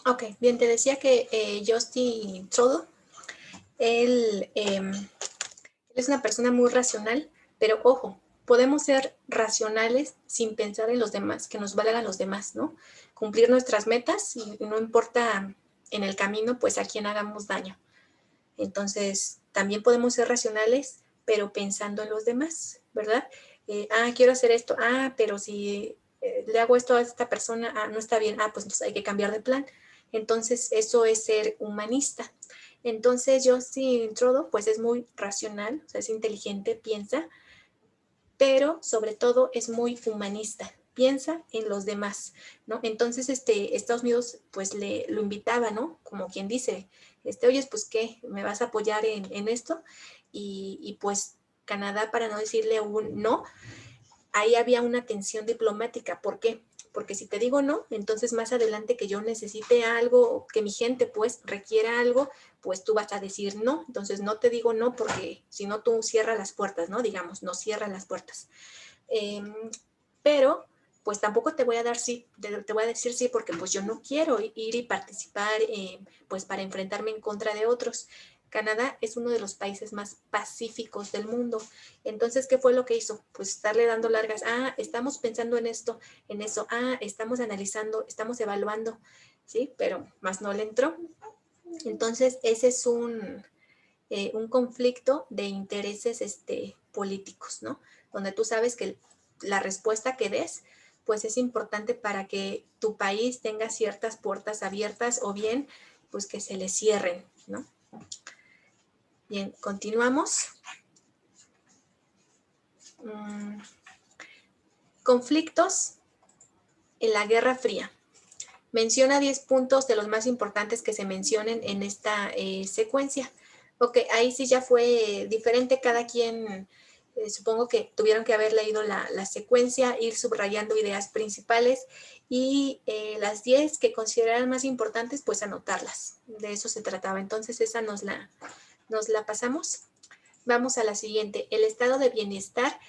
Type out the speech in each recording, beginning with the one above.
Ok, bien, te decía que Justin Trudeau, él es una persona muy racional, pero ojo, podemos ser racionales sin pensar en los demás, que nos valgan los demás, ¿no? Cumplir nuestras metas y no importa en el camino, pues a quién hagamos daño. Entonces, también podemos ser racionales, pero pensando en los demás, ¿verdad? Quiero hacer esto, pero si le hago esto a esta persona, no está bien, pues entonces hay que cambiar de plan. Entonces, eso es ser humanista. Entonces, yo sí introdo, pues es muy racional, o sea, es inteligente, piensa, pero sobre todo es muy humanista, piensa en los demás, ¿no? Entonces, Estados Unidos, pues lo invitaba, ¿no? Como quien dice, oye, pues, ¿qué? ¿Me vas a apoyar en esto? Y pues Canadá, para no decirle un no, ahí había una tensión diplomática. ¿Por qué? Porque si te digo no, entonces más adelante que yo necesite algo, que mi gente pues requiera algo, pues tú vas a decir no. Entonces no te digo no porque si no tú cierras las puertas, ¿no? Digamos, no cierras las puertas. Pero pues tampoco te voy a dar sí, te voy a decir sí porque pues yo no quiero ir y participar pues para enfrentarme en contra de otros. Canadá es uno de los países más pacíficos del mundo. Entonces, ¿qué fue lo que hizo? Pues estarle dando largas. Estamos pensando en esto, en eso. Estamos analizando, estamos evaluando, ¿sí? Pero más no le entró. Entonces, ese es un conflicto de intereses políticos, ¿no? Donde tú sabes que la respuesta que des, pues es importante para que tu país tenga ciertas puertas abiertas o bien, pues que se le cierren, ¿no? Bien, continuamos. Conflictos en la Guerra Fría. Menciona 10 puntos de los más importantes que se mencionen en esta secuencia. Ok, ahí sí ya fue diferente, cada quien, supongo que tuvieron que haber leído la secuencia, ir subrayando ideas principales y las 10 que consideraran más importantes, pues anotarlas. De eso se trataba. Entonces esa nos la pasamos. Vamos a la siguiente, el estado de bienestar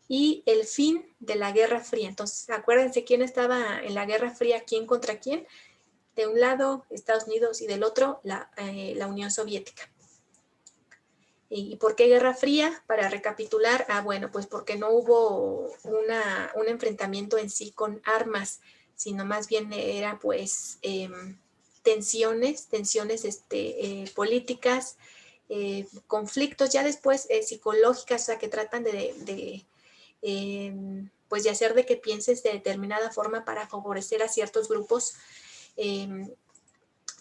y el fin de la Guerra Fría. Entonces, acuérdense quién estaba en la Guerra Fría, quién contra quién. De un lado, Estados Unidos, y del otro, la Unión Soviética. ¿Y por qué Guerra Fría? Para recapitular, bueno, pues porque no hubo un enfrentamiento en sí con armas, sino más bien era pues tensiones políticas, conflictos ya después psicológicas, o sea, que tratan pues de hacer de que pienses de determinada forma para favorecer a ciertos grupos. Y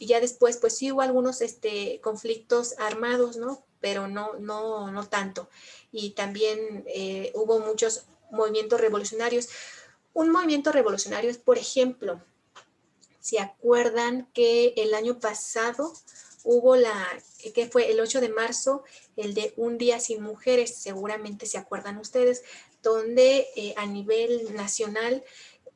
ya después, pues sí hubo algunos conflictos armados, ¿no? Pero no tanto. Y también hubo muchos movimientos revolucionarios. Un movimiento revolucionario es, por ejemplo, ¿se acuerdan que el año pasado hubo que fue el 8 de marzo, el de Un Día Sin Mujeres? Seguramente se acuerdan ustedes, donde a nivel nacional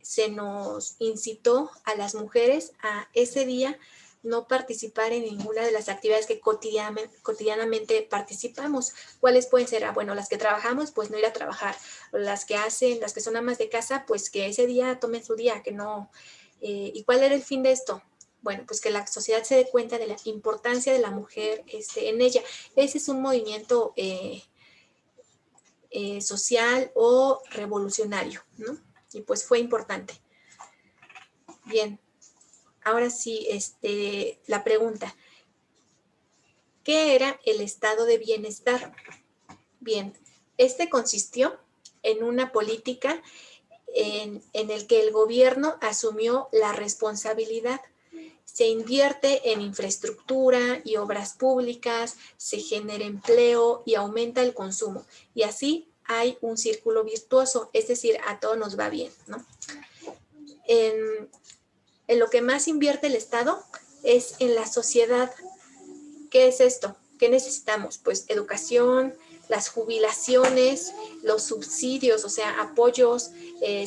se nos incitó a las mujeres a ese día no participar en ninguna de las actividades que cotidianamente participamos. ¿Cuáles pueden ser? Bueno, las que trabajamos, pues no ir a trabajar. Las que son amas de casa, pues que ese día tomen su día, que no. ¿Y cuál era el fin de esto? Bueno, pues que la sociedad se dé cuenta de la importancia de la mujer en ella. Ese es un movimiento social o revolucionario, ¿no? Y pues fue importante. Bien, ahora sí, la pregunta. ¿Qué era el estado de bienestar? Bien, consistió en una política en el que el gobierno asumió la responsabilidad. Se invierte en infraestructura y obras públicas, se genera empleo y aumenta el consumo. Y así hay un círculo virtuoso, es decir, a todos nos va bien, ¿no? En lo que más invierte el Estado es en la sociedad. ¿Qué es esto? ¿Qué necesitamos? Pues educación, las jubilaciones, los subsidios, o sea, apoyos,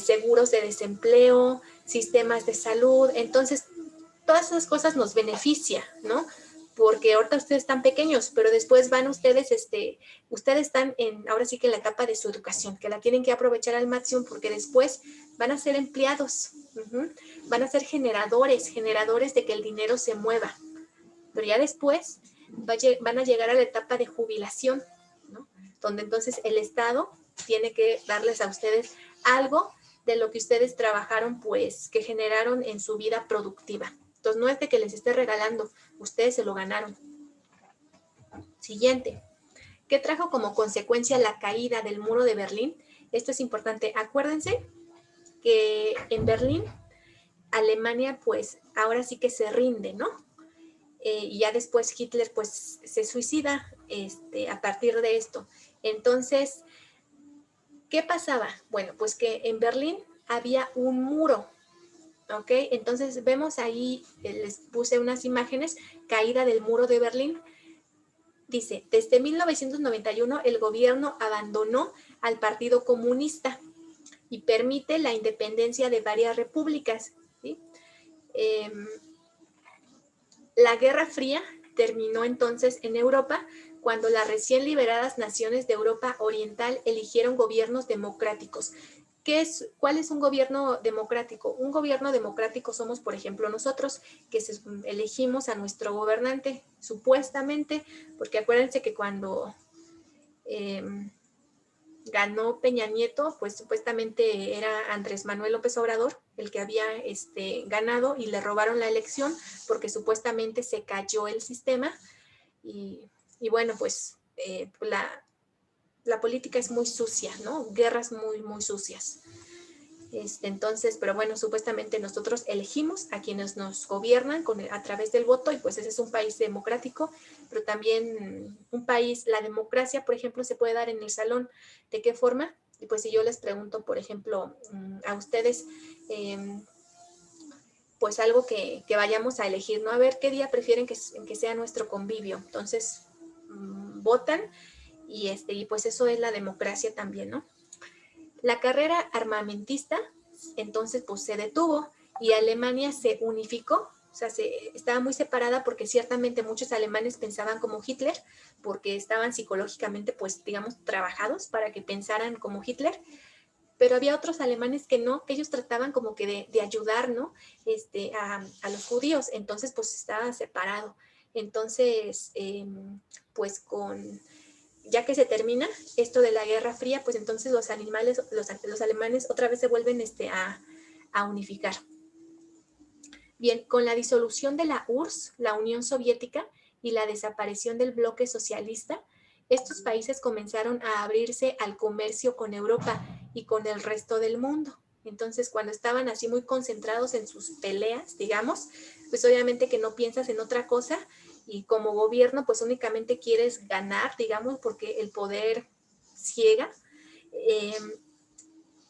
seguros de desempleo, sistemas de salud. Entonces, todas esas cosas nos benefician, ¿no? porque ahorita ustedes están pequeños, pero después van ustedes, ustedes están ahora sí que en la etapa de su educación, que la tienen que aprovechar al máximo porque después van a ser empleados, van a ser generadores de que el dinero se mueva, pero ya después van a llegar a la etapa de jubilación, ¿no? Donde entonces el Estado tiene que darles a ustedes algo de lo que ustedes trabajaron, pues, que generaron en su vida productiva. Entonces, no es de que les esté regalando, ustedes se lo ganaron. Siguiente. ¿Qué trajo como consecuencia la caída del muro de Berlín? Esto es importante. Acuérdense que en Berlín, Alemania, pues, ahora sí que se rinde, ¿no? Y ya después Hitler, pues, se suicida a partir de esto. Entonces, ¿qué pasaba? Bueno, pues que en Berlín había un muro, ¿ok? Entonces vemos ahí, les puse unas imágenes, caída del muro de Berlín. Dice, desde 1991 el gobierno abandonó al Partido Comunista y permite la independencia de varias repúblicas, ¿sí? La Guerra Fría terminó entonces en Europa cuando las recién liberadas naciones de Europa Oriental eligieron gobiernos democráticos. ¿Cuál es un gobierno democrático? Un gobierno democrático somos, por ejemplo, nosotros, que elegimos a nuestro gobernante, supuestamente, porque acuérdense que cuando ganó Peña Nieto, pues supuestamente era Andrés Manuel López Obrador el que había ganado y le robaron la elección porque supuestamente se cayó el sistema y bueno, pues la política es muy sucia, ¿no? Guerras muy, muy sucias. Entonces, pero bueno, supuestamente nosotros elegimos a quienes nos gobiernan a través del voto y pues ese es un país democrático, pero también un país, la democracia, por ejemplo, se puede dar en el salón. ¿De qué forma? Y pues si yo les pregunto, por ejemplo, a ustedes, pues algo que vayamos a elegir, ¿no? A ver qué día prefieren que sea nuestro convivio. Entonces, votan y pues eso es la democracia también, ¿no? La carrera armamentista, entonces, pues se detuvo y Alemania se unificó, o sea, estaba muy separada porque ciertamente muchos alemanes pensaban como Hitler, porque estaban psicológicamente, pues, digamos, trabajados para que pensaran como Hitler, pero había otros alemanes que no, que ellos trataban como que de ayudar, ¿no? A los judíos, entonces, pues, estaba separado. Entonces, pues, ya que se termina esto de la Guerra Fría, pues entonces los alemanes otra vez se vuelven a unificar. Bien, con la disolución de la URSS, la Unión Soviética, y la desaparición del bloque socialista, estos países comenzaron a abrirse al comercio con Europa y con el resto del mundo. Entonces, cuando estaban así muy concentrados en sus peleas, digamos, pues obviamente que no piensas en otra cosa y como gobierno pues únicamente quieres ganar, digamos, porque el poder ciega.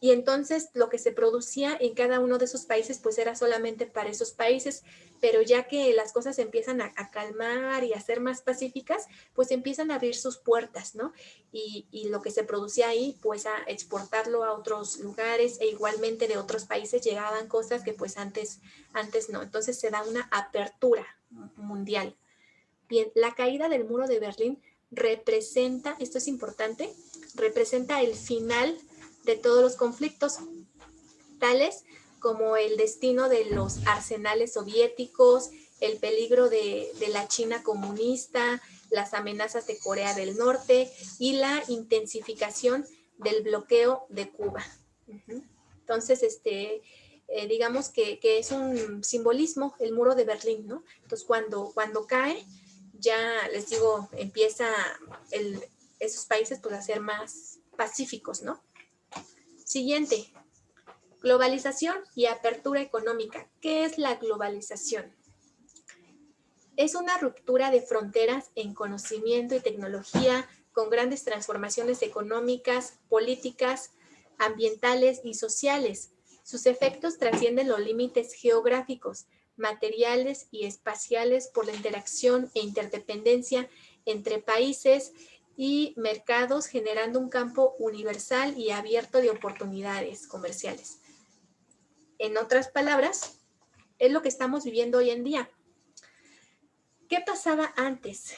Y entonces lo que se producía en cada uno de esos países pues era solamente para esos países, pero ya que las cosas empiezan a calmar y a ser más pacíficas, pues empiezan a abrir sus puertas, ¿no? Y lo que se producía ahí pues a exportarlo a otros lugares e igualmente de otros países llegaban cosas que pues antes no. Entonces se da una apertura mundial. Bien, la caída del muro de Berlín representa, esto es importante, representa el final de todos los conflictos, tales como el destino de los arsenales soviéticos, el peligro de la China comunista, las amenazas de Corea del Norte y la intensificación del bloqueo de Cuba. Entonces, digamos que es un simbolismo el muro de Berlín, ¿no? Entonces, cuando cae, ya les digo, empieza esos países pues a ser más pacíficos, ¿no? Siguiente, globalización y apertura económica. ¿Qué es la globalización? Es una ruptura de fronteras en conocimiento y tecnología con grandes transformaciones económicas, políticas, ambientales y sociales. Sus efectos trascienden los límites geográficos, materiales y espaciales por la interacción e interdependencia entre países y mercados, generando un campo universal y abierto de oportunidades comerciales. En otras palabras, es lo que estamos viviendo hoy en día. ¿Qué pasaba antes?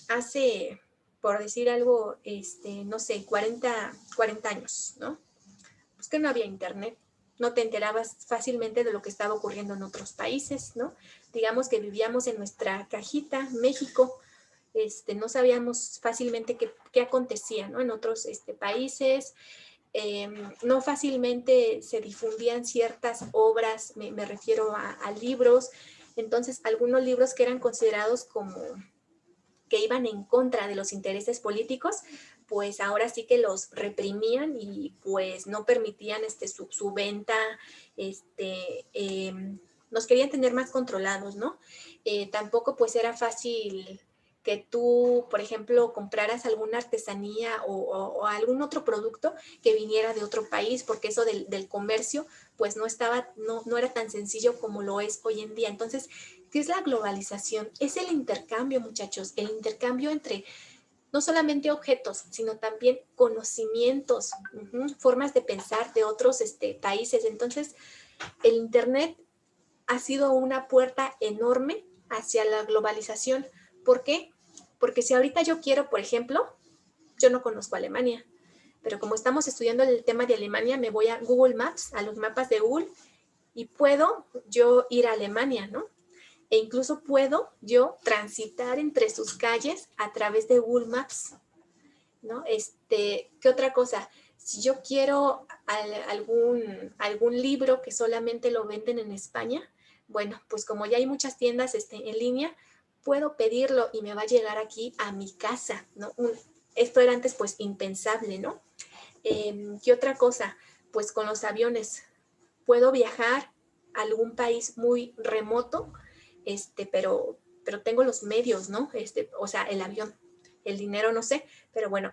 Hace, por decir algo, no sé, 40 años, ¿no? Pues que no había internet, no te enterabas fácilmente de lo que estaba ocurriendo en otros países, ¿no? Digamos que vivíamos en nuestra cajita, México, no sabíamos fácilmente qué acontecía, ¿no? En otros países, no fácilmente se difundían ciertas obras, me refiero a libros, entonces algunos libros que eran considerados como que iban en contra de los intereses políticos, pues ahora sí que los reprimían y pues no permitían su venta, nos querían tener más controlados, ¿no? Tampoco pues era fácil que tú, por ejemplo, compraras alguna artesanía o algún otro producto que viniera de otro país, porque eso del comercio pues no era tan sencillo como lo es hoy en día. Entonces, ¿qué es la globalización? Es el intercambio, muchachos, el intercambio entre no solamente objetos, sino también conocimientos, formas de pensar de otros países. Entonces, el Internet ha sido una puerta enorme hacia la globalización. ¿Por qué? Porque si ahorita yo quiero, por ejemplo, yo no conozco Alemania, pero como estamos estudiando el tema de Alemania, me voy a Google Maps, a los mapas de Google, y puedo yo ir a Alemania, ¿no? E incluso puedo yo transitar entre sus calles a través de Google Maps, ¿no? ¿Qué otra cosa? Si yo quiero algún libro que solamente lo venden en España, bueno, pues como ya hay muchas tiendas en línea, puedo pedirlo y me va a llegar aquí a mi casa, ¿no? Esto era antes pues impensable, ¿no? ¿Qué otra cosa? Pues con los aviones puedo viajar a algún país muy remoto, pero tengo los medios, ¿no? O sea, el avión, el dinero no sé, pero bueno,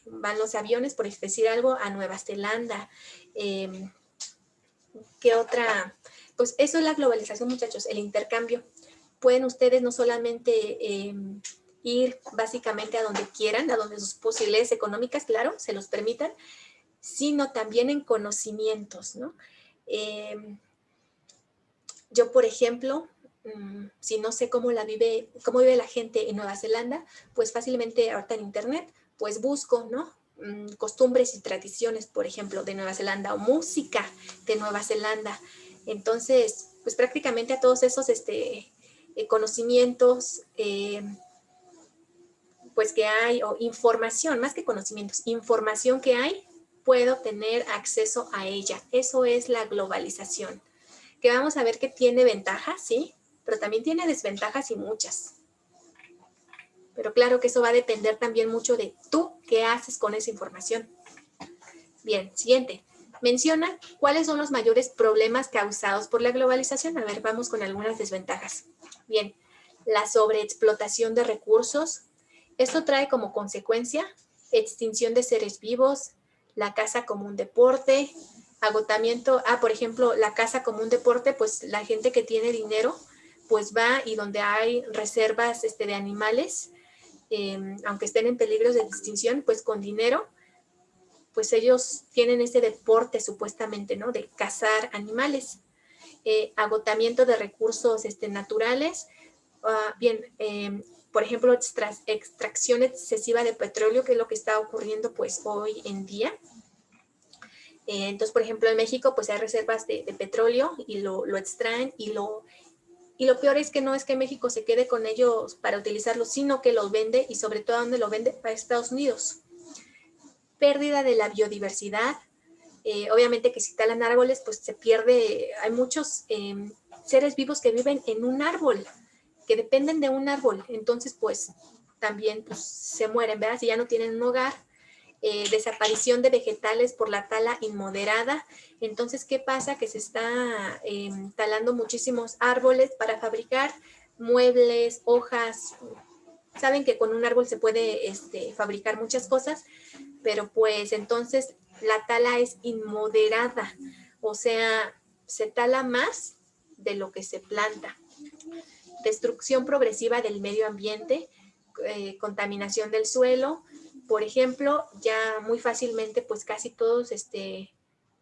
van los aviones, por decir algo, a Nueva Zelanda. ¿Qué otra? Pues eso es la globalización, muchachos, el intercambio. Pueden ustedes no solamente ir básicamente a donde quieran, a donde sus posibilidades económicas, claro, se los permitan, sino también en conocimientos, ¿no? Yo, por ejemplo, si no sé cómo vive la gente en Nueva Zelanda, pues fácilmente ahorita en internet, pues busco, ¿no? Costumbres y tradiciones, por ejemplo, de Nueva Zelanda o música de Nueva Zelanda. Entonces, pues prácticamente a todos esos conocimientos, pues que hay, o información, más que conocimientos, información que hay, puedo tener acceso a ella. Eso es la globalización. Que vamos a ver que tiene ventajas, sí, pero también tiene desventajas y muchas. Pero claro que eso va a depender también mucho de tú qué haces con esa información. Bien, siguiente. Menciona cuáles son los mayores problemas causados por la globalización. A ver, vamos con algunas desventajas. Bien, la sobreexplotación de recursos. Esto trae como consecuencia extinción de seres vivos, la caza como un deporte, agotamiento. Por ejemplo, la caza como un deporte, pues la gente que tiene dinero, pues va y donde hay reservas de animales, aunque estén en peligro de extinción, pues con dinero, pues ellos tienen ese deporte supuestamente, ¿no? De cazar animales. Agotamiento de recursos naturales. Bien, por ejemplo, extracción excesiva de petróleo, que es lo que está ocurriendo pues hoy en día. Entonces, por ejemplo, en México pues hay reservas de petróleo y lo extraen y lo peor es que no es que México se quede con ellos para utilizarlo, sino que los vende y sobre todo ¿dónde lo vende? Para Estados Unidos. Pérdida de la biodiversidad. Obviamente que si talan árboles, pues se pierde, hay muchos seres vivos que viven en un árbol, que dependen de un árbol, entonces pues también pues, se mueren, ¿verdad? Si ya no tienen un hogar. Desaparición de vegetales por la tala inmoderada. Entonces, ¿qué pasa? Que se está talando muchísimos árboles para fabricar muebles, hojas. Saben que con un árbol se puede fabricar muchas cosas, pero pues entonces la tala es inmoderada, o sea, se tala más de lo que se planta. Destrucción progresiva del medio ambiente, contaminación del suelo. Por ejemplo, ya muy fácilmente, pues casi todos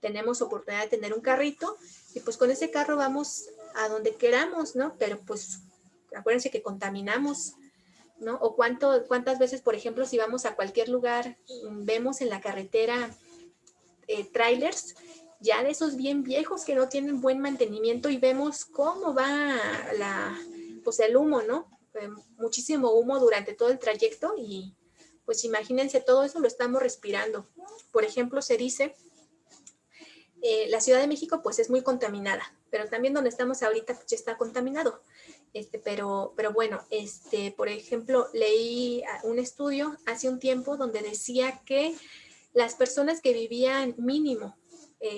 tenemos oportunidad de tener un carrito y pues con ese carro vamos a donde queramos, ¿no? Pero pues acuérdense que contaminamos, ¿no? O cuántas veces, por ejemplo, si vamos a cualquier lugar, vemos en la carretera trailers ya de esos bien viejos que no tienen buen mantenimiento y vemos cómo va pues el humo, ¿no? Muchísimo humo durante todo el trayecto y pues imagínense, todo eso lo estamos respirando. Por ejemplo, se dice, la Ciudad de México pues es muy contaminada, pero también donde estamos ahorita pues ya está contaminado. Pero bueno, por ejemplo, leí un estudio hace un tiempo donde decía que las personas que vivían mínimo,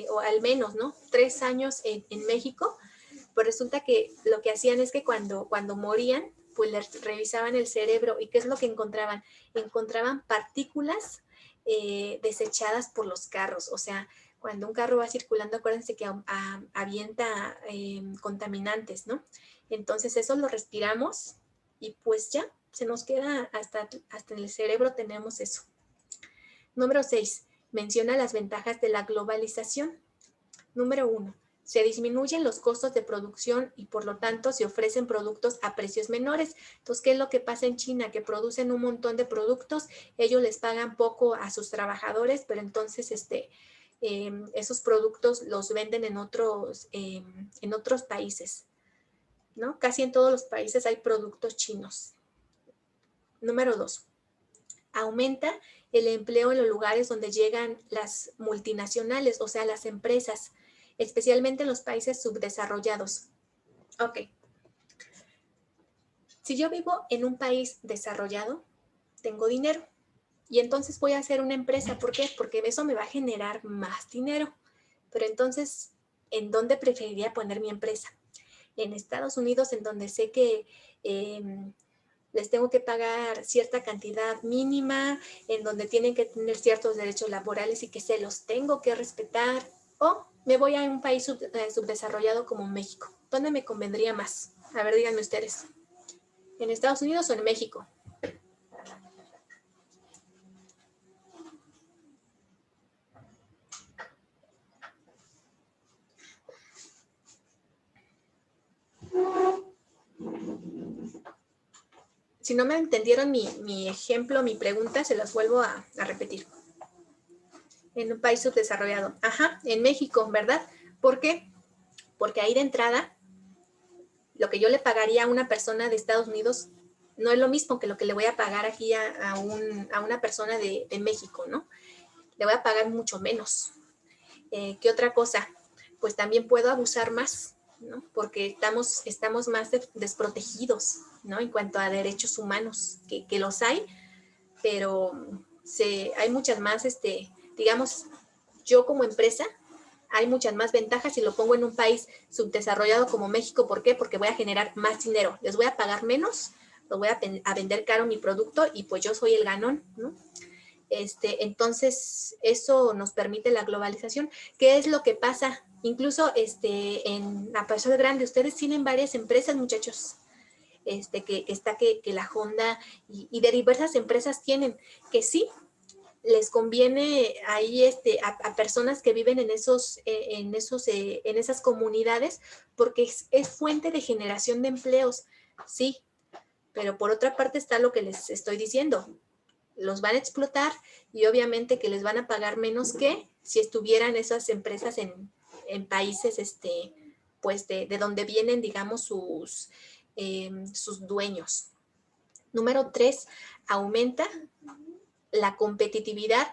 o al menos, ¿no? 3 años en México, pues resulta que lo que hacían es que cuando morían, pues les revisaban el cerebro y ¿qué es lo que encontraban? Encontraban partículas desechadas por los carros. O sea, cuando un carro va circulando, acuérdense que avienta contaminantes, ¿no? Entonces eso lo respiramos y pues ya se nos queda hasta en el cerebro tenemos eso. Número 6. Menciona las ventajas de la globalización. Número 1. Se disminuyen los costos de producción y por lo tanto se ofrecen productos a precios menores. Entonces, ¿qué es lo que pasa en China? Que producen un montón de productos, ellos les pagan poco a sus trabajadores, pero entonces esos productos los venden en otros países, ¿no? Casi en todos los países hay productos chinos. Número 2. Aumenta el empleo en los lugares donde llegan las multinacionales, o sea, las empresas, especialmente en los países subdesarrollados. Ok. Si yo vivo en un país desarrollado, tengo dinero y entonces voy a hacer una empresa. ¿Por qué? Porque eso me va a generar más dinero. Pero entonces, ¿en dónde preferiría poner mi empresa? En Estados Unidos, en donde sé que les tengo que pagar cierta cantidad mínima, en donde tienen que tener ciertos derechos laborales y que se los tengo que respetar, o me voy a un país subdesarrollado como México. ¿Dónde me convendría más? A ver, díganme ustedes. ¿En Estados Unidos o en México? Si no me entendieron mi ejemplo, mi pregunta, se las vuelvo a repetir. En un país subdesarrollado. Ajá, en México, ¿verdad? ¿Por qué? Porque ahí de entrada, lo que yo le pagaría a una persona de Estados Unidos no es lo mismo que lo que le voy a pagar aquí a una persona de México, ¿no? Le voy a pagar mucho menos. ¿Qué otra cosa? Pues también puedo abusar más, ¿no? Porque estamos más desprotegidos, ¿no? En cuanto a derechos humanos, que los hay, pero hay muchas más, digamos, yo como empresa, hay muchas más ventajas si lo pongo en un país subdesarrollado como México. ¿Por qué? Porque voy a generar más dinero. Les voy a pagar menos, lo voy a vender caro mi producto y pues yo soy el ganón, ¿no? Entonces, eso nos permite la globalización. ¿Qué es lo que pasa? Incluso en la persona grande, ustedes tienen varias empresas, muchachos. Que la Honda y de diversas empresas tienen, que sí, les conviene ahí a personas que viven en esas comunidades porque es fuente de generación de empleos, sí, pero por otra parte está lo que les estoy diciendo, los van a explotar y obviamente que les van a pagar menos que si estuvieran esas empresas en países pues de donde vienen, digamos, sus dueños. Número 3, aumenta la competitividad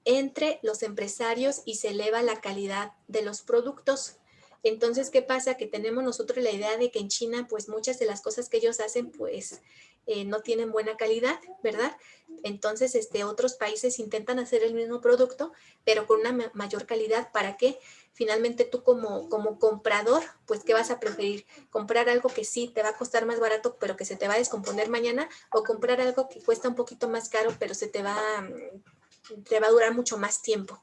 entre los empresarios y se eleva la calidad de los productos. Entonces, ¿qué pasa? Que tenemos nosotros la idea de que en China, pues muchas de las cosas que ellos hacen, pues no tienen buena calidad, ¿verdad? Entonces, otros países intentan hacer el mismo producto, pero con una mayor calidad. ¿Para qué? Finalmente tú como comprador, pues, ¿qué vas a preferir? ¿Comprar algo que sí te va a costar más barato, pero que se te va a descomponer mañana? ¿O comprar algo que cuesta un poquito más caro, pero te va a durar mucho más tiempo?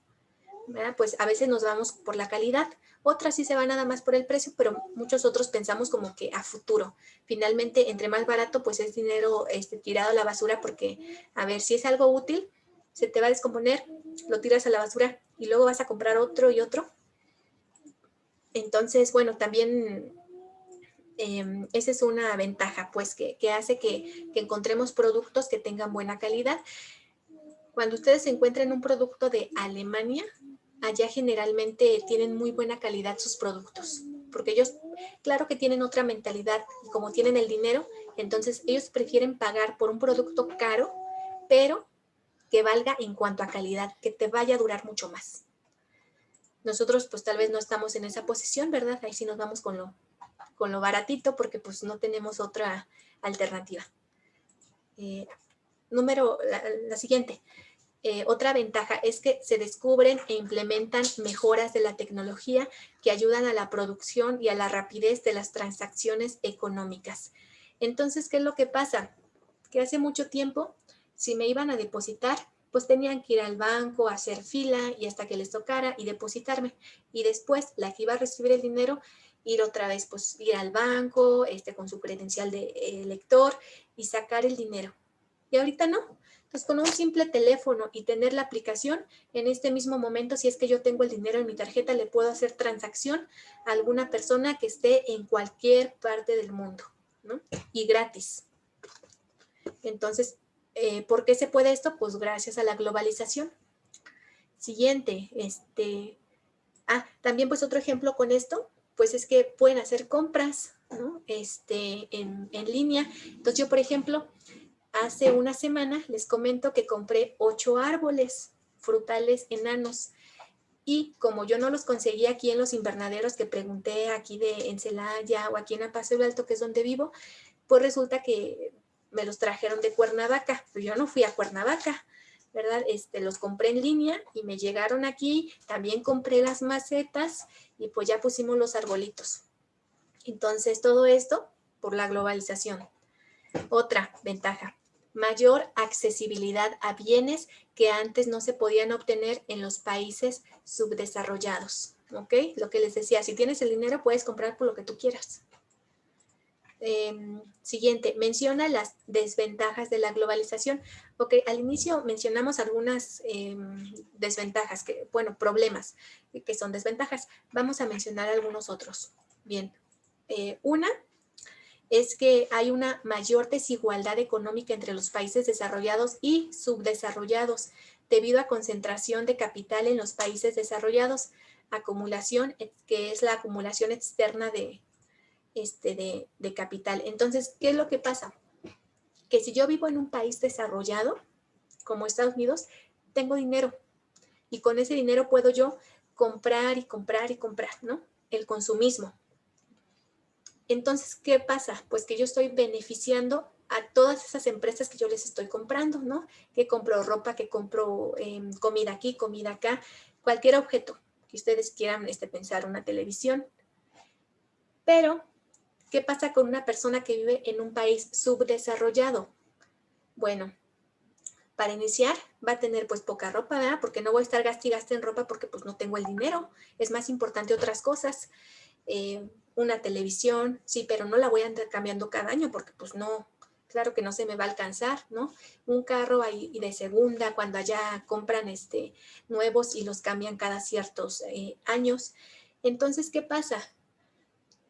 ¿Verdad? Pues a veces nos vamos por la calidad, otras sí se van nada más por el precio, pero muchos otros pensamos como que a futuro. Finalmente, entre más barato, pues es dinero tirado a la basura porque, a ver, si es algo útil, se te va a descomponer, lo tiras a la basura y luego vas a comprar otro y otro. Entonces, bueno, también esa es una ventaja, pues, que hace que encontremos productos que tengan buena calidad. Cuando ustedes encuentren un producto de Alemania, allá generalmente tienen muy buena calidad sus productos, porque ellos, claro que tienen otra mentalidad, y como tienen el dinero, entonces ellos prefieren pagar por un producto caro, pero que valga en cuanto a calidad, que te vaya a durar mucho más. Nosotros pues tal vez no estamos en esa posición, ¿verdad? Ahí sí nos vamos con lo baratito porque pues no tenemos otra alternativa. La siguiente. Otra ventaja es que se descubren e implementan mejoras de la tecnología que ayudan a la producción y a la rapidez de las transacciones económicas. Entonces, ¿qué es lo que pasa? Que hace mucho tiempo, si me iban a depositar, pues tenían que ir al banco, hacer fila y hasta que les tocara y depositarme. Y después, la que iba a recibir el dinero, ir otra vez, pues ir al banco, con su credencial de lector y sacar el dinero. Y ahorita no. Entonces, con un simple teléfono y tener la aplicación, en este mismo momento, si es que yo tengo el dinero en mi tarjeta, le puedo hacer transacción a alguna persona que esté en cualquier parte del mundo, ¿no? Y gratis. Entonces, ¿por qué se puede esto? Pues gracias a la globalización. Siguiente, también pues otro ejemplo con esto, pues es que pueden hacer compras, ¿no? En línea. Entonces yo, por ejemplo, hace una semana les comento que compré 8 árboles frutales enanos y como yo no los conseguí aquí en los invernaderos que pregunté aquí en Celaya o aquí en Apaseo del Alto, que es donde vivo, pues resulta que me los trajeron de Cuernavaca, pero yo no fui a Cuernavaca, ¿verdad? Los compré en línea y me llegaron aquí, también compré las macetas y pues ya pusimos los arbolitos. Entonces todo esto por la globalización. Otra ventaja, mayor accesibilidad a bienes que antes no se podían obtener en los países subdesarrollados. ¿Ok? Lo que les decía, si tienes el dinero puedes comprar por lo que tú quieras. Siguiente, menciona las desventajas de la globalización. Ok, al inicio mencionamos algunas desventajas, problemas que son desventajas. Vamos a mencionar algunos otros. Bien, una es que hay una mayor desigualdad económica entre los países desarrollados y subdesarrollados debido a concentración de capital en los países desarrollados, acumulación, que es la acumulación externa de capital. Entonces, ¿qué es lo que pasa? Que si yo vivo en un país desarrollado, como Estados Unidos, tengo dinero y con ese dinero puedo yo comprar y comprar y comprar, ¿no? El consumismo. Entonces, ¿qué pasa? Pues que yo estoy beneficiando a todas esas empresas que yo les estoy comprando, ¿no? Que compro ropa, que compro comida aquí, comida acá, cualquier objeto que ustedes quieran pensar, una televisión. Pero, ¿qué pasa con una persona que vive en un país subdesarrollado? Bueno, para iniciar va a tener pues poca ropa, ¿verdad? Porque no voy a estar gaste y gaste en ropa porque pues no tengo el dinero. Es más importante otras cosas. Una televisión, sí, pero no la voy a andar cambiando cada año porque pues no, claro que no se me va a alcanzar, ¿no? Un carro ahí de segunda, cuando allá compran nuevos y los cambian cada ciertos años. Entonces, ¿qué pasa?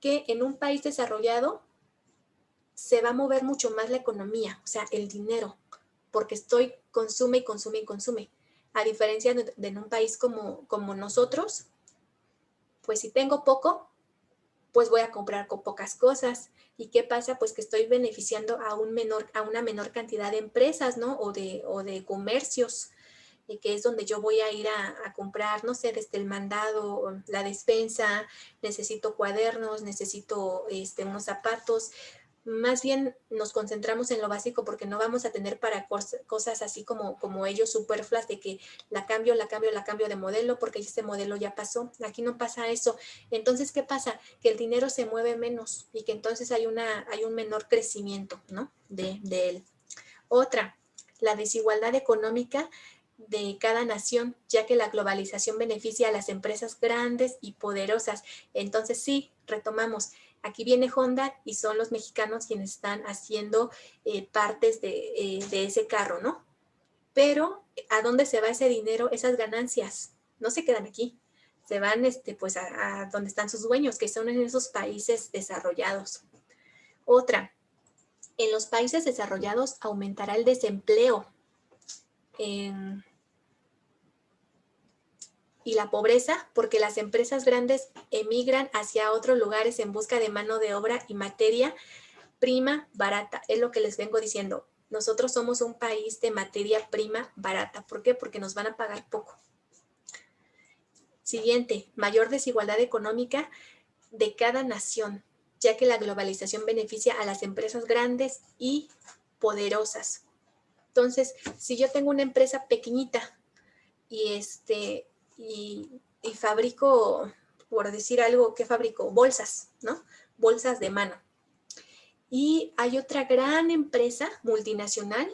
Que en un país desarrollado se va a mover mucho más la economía, o sea, el dinero, porque consume y consume y consume. A diferencia de en un país como nosotros, pues si tengo poco, pues voy a comprar con pocas cosas. ¿Y qué pasa? Pues que estoy beneficiando a una menor cantidad de empresas, ¿no? O de comercios, que es donde yo voy a ir a comprar, no sé, desde el mandado, la despensa, necesito cuadernos, necesito unos zapatos. Más bien nos concentramos en lo básico porque no vamos a tener para cosas así como ellos superfluas de que la cambio de modelo porque este modelo ya pasó. Aquí no pasa eso. Entonces, ¿qué pasa? Que el dinero se mueve menos y que entonces hay un menor crecimiento, ¿no? de él. Otra, la desigualdad económica de cada nación, ya que la globalización beneficia a las empresas grandes y poderosas. Entonces, sí, retomamos. Aquí viene Honda y son los mexicanos quienes están haciendo partes de ese carro, ¿no? Pero, ¿a dónde se va ese dinero, esas ganancias? No se quedan aquí. Se van pues a donde están sus dueños, que son en esos países desarrollados. Otra, en los países desarrollados aumentará el desempleo y la pobreza porque las empresas grandes emigran hacia otros lugares en busca de mano de obra y materia prima barata. Es lo que les vengo diciendo. Nosotros somos un país de materia prima barata. ¿Por qué? Porque nos van a pagar poco. Siguiente, mayor desigualdad económica de cada nación, ya que la globalización beneficia a las empresas grandes y poderosas. Entonces, si yo tengo una empresa pequeñita y, y fabrico, por decir algo, ¿qué fabrico? Bolsas, ¿no? Bolsas de mano. Y hay otra gran empresa multinacional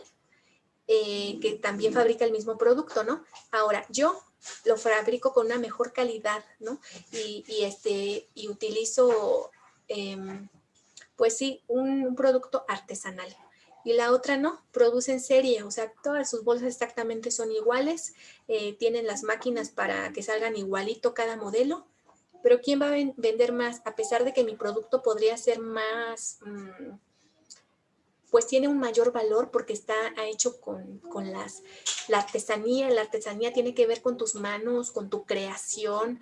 que también fabrica el mismo producto, ¿no? Ahora, yo lo fabrico con una mejor calidad, ¿no? Y utilizo, pues sí, un producto artesanal. Y la otra no, produce en serie, o sea, todas sus bolsas exactamente son iguales, tienen las máquinas para que salgan igualito cada modelo, pero ¿quién va a vender más? A pesar de que mi producto podría ser más... pues tiene un mayor valor porque está hecho con la artesanía. La artesanía tiene que ver con tus manos, con tu creación,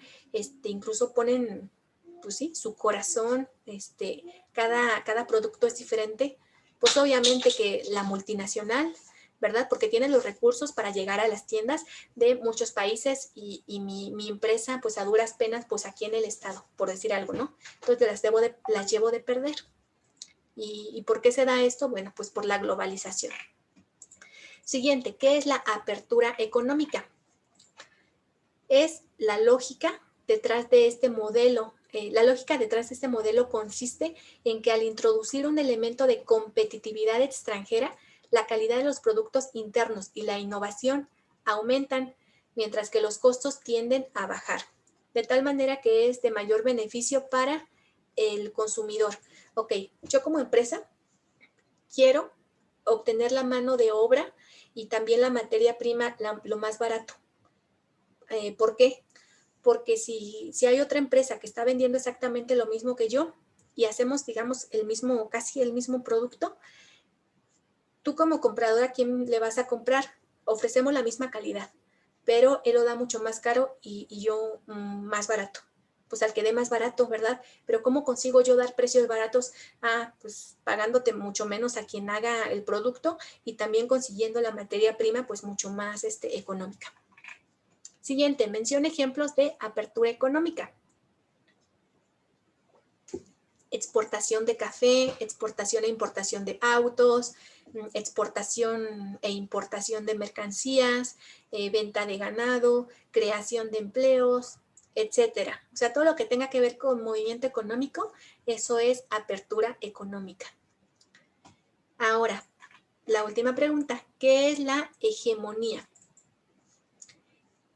incluso ponen, pues sí, su corazón, cada producto es diferente. Pues obviamente que la multinacional, ¿verdad? Porque tiene los recursos para llegar a las tiendas de muchos países y mi empresa, pues a duras penas, pues aquí en el estado, por decir algo, ¿no? Entonces las llevo de perder. ¿Y por qué se da esto? Bueno, pues por la globalización. Siguiente, ¿qué es la apertura económica? Es la lógica detrás de este modelo. La lógica detrás de este modelo consiste en que al introducir un elemento de competitividad extranjera, la calidad de los productos internos y la innovación aumentan, mientras que los costos tienden a bajar, de tal manera que es de mayor beneficio para el consumidor. Ok, yo como empresa quiero obtener la mano de obra y también la materia prima lo más barato. ¿Por qué? Porque si hay otra empresa que está vendiendo exactamente lo mismo que yo y hacemos, digamos, casi el mismo producto, tú como comprador, ¿a quién le vas a comprar? Ofrecemos la misma calidad, pero él lo da mucho más caro y yo más barato. Pues al que dé más barato, ¿verdad? Pero ¿cómo consigo yo dar precios baratos? Pues pagándote mucho menos a quien haga el producto y también consiguiendo la materia prima pues mucho más económica. Siguiente, menciona ejemplos de apertura económica. Exportación de café, exportación e importación de autos, exportación e importación de mercancías, venta de ganado, creación de empleos, etcétera. O sea, todo lo que tenga que ver con movimiento económico, eso es apertura económica. Ahora, la última pregunta, ¿qué es la hegemonía?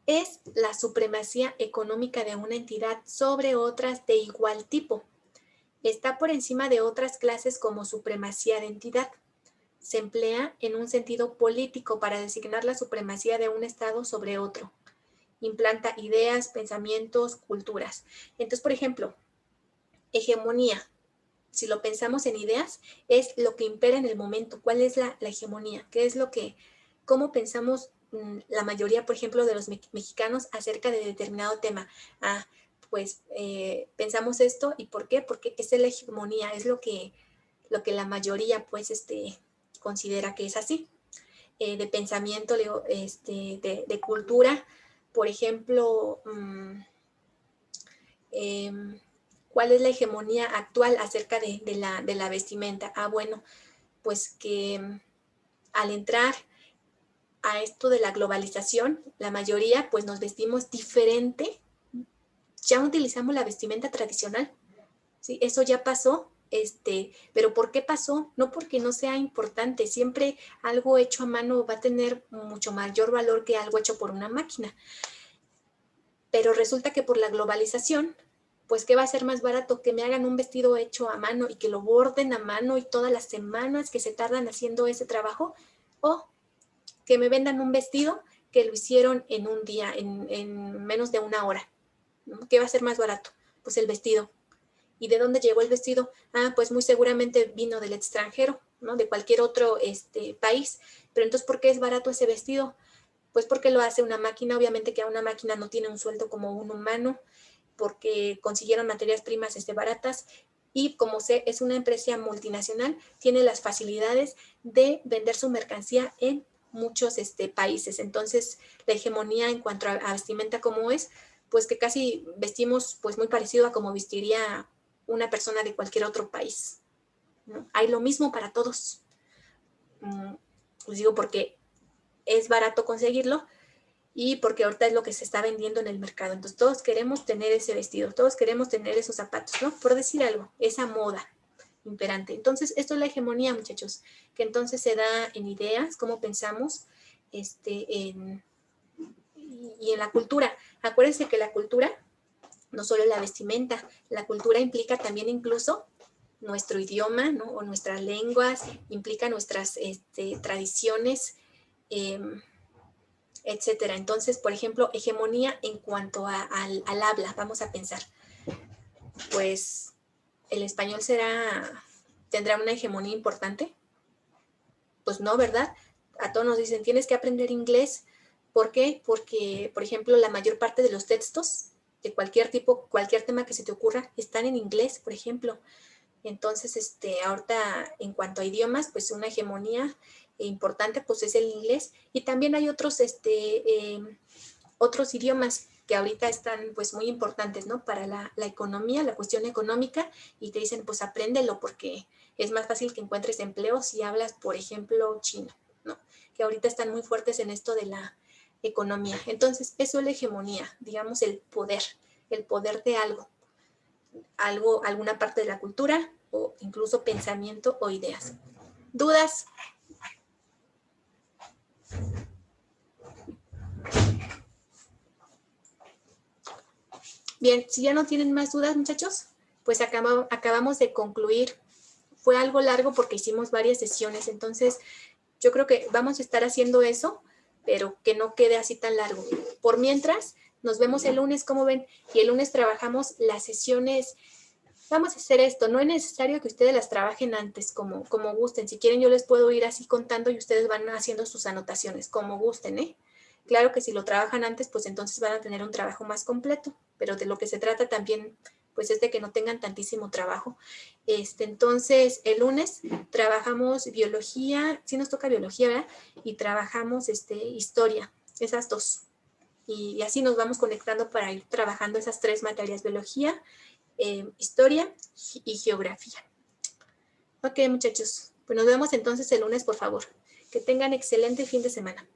Es la supremacía económica de una entidad sobre otras de igual tipo. Está por encima de otras clases como supremacía de entidad. Se emplea en un sentido político para designar la supremacía de un Estado sobre otro. Implanta ideas, pensamientos, culturas. Entonces, por ejemplo, hegemonía. Si lo pensamos en ideas, es lo que impera en el momento. ¿Cuál es la hegemonía? ¿Qué es cómo pensamos la mayoría, por ejemplo, de los mexicanos acerca de determinado tema? Pues pensamos esto, ¿y por qué? Porque esa es la hegemonía, es lo que la mayoría pues considera que es así. De pensamiento, de cultura, por ejemplo, ¿cuál es la hegemonía actual acerca de la vestimenta? Bueno, pues que al entrar a esto de la globalización, la mayoría pues nos vestimos diferente, ya utilizamos la vestimenta tradicional, ¿sí? Eso ya pasó, pero ¿por qué pasó? No porque no sea importante, siempre algo hecho a mano va a tener mucho mayor valor que algo hecho por una máquina. Pero resulta que por la globalización, pues ¿qué va a ser más barato? Que me hagan un vestido hecho a mano y que lo borden a mano y todas las semanas que se tardan haciendo ese trabajo, o que me vendan un vestido que lo hicieron en un día, en menos de una hora. ¿Qué va a ser más barato? Pues el vestido. ¿Y de dónde llegó el vestido? Ah, pues muy seguramente vino del extranjero, ¿no? De cualquier otro país. Pero entonces, ¿por qué es barato ese vestido? Pues porque lo hace una máquina. Obviamente que una máquina no tiene un sueldo como un humano, porque consiguieron materias primas baratas, y como es una empresa multinacional, tiene las facilidades de vender su mercancía en muchos países. Entonces, la hegemonía en cuanto a vestimenta como es, pues que casi vestimos pues muy parecido a como vestiría una persona de cualquier otro país, ¿no? Hay lo mismo para todos. Pues digo, porque es barato conseguirlo, y porque ahorita es lo que se está vendiendo en el mercado. Entonces todos queremos tener ese vestido, todos queremos tener esos zapatos, ¿no? Por decir algo, esa moda imperante. Entonces esto es la hegemonía, muchachos, que entonces se da en ideas, cómo pensamos, y en la cultura. Acuérdense que la cultura no solo la vestimenta, la cultura implica también incluso nuestro idioma, ¿no? O nuestras lenguas, implica nuestras tradiciones, etcétera. Entonces, por ejemplo, hegemonía en cuanto al habla, vamos a pensar, pues el español tendrá una hegemonía importante. Pues no, ¿verdad? A todos nos dicen, tienes que aprender inglés. ¿Por qué? Porque, por ejemplo, la mayor parte de los textos de cualquier tipo, cualquier tema que se te ocurra, están en inglés, por ejemplo. Entonces, ahorita, en cuanto a idiomas, pues una hegemonía importante, pues es el inglés. Y también hay otros idiomas que ahorita están, pues, muy importantes, ¿no? Para la economía, la cuestión económica, y te dicen, pues, apréndelo porque es más fácil que encuentres empleo si hablas, por ejemplo, chino, ¿no? Que ahorita están muy fuertes en esto de la economía. Entonces, eso es la hegemonía, digamos, el poder de algo, alguna parte de la cultura, o incluso pensamiento o ideas. ¿Dudas? Bien, si ya no tienen más dudas, muchachos, pues acabamos de concluir. Fue algo largo porque hicimos varias sesiones, entonces yo creo que vamos a estar haciendo eso, pero que no quede así tan largo. Por mientras, nos vemos el lunes, ¿cómo ven? Y el lunes trabajamos las sesiones. Vamos a hacer esto, no es necesario que ustedes las trabajen antes, como gusten. Si quieren, yo les puedo ir así contando y ustedes van haciendo sus anotaciones, como gusten, ¿eh? Claro que si lo trabajan antes, pues entonces van a tener un trabajo más completo, pero de lo que se trata también, pues es de que no tengan tantísimo trabajo. Entonces, el lunes trabajamos biología, sí nos toca biología, ¿verdad? Y trabajamos historia, esas dos. Y así nos vamos conectando para ir trabajando esas tres materias, biología, historia y geografía. Ok, muchachos, pues nos vemos entonces el lunes, por favor. Que tengan excelente fin de semana.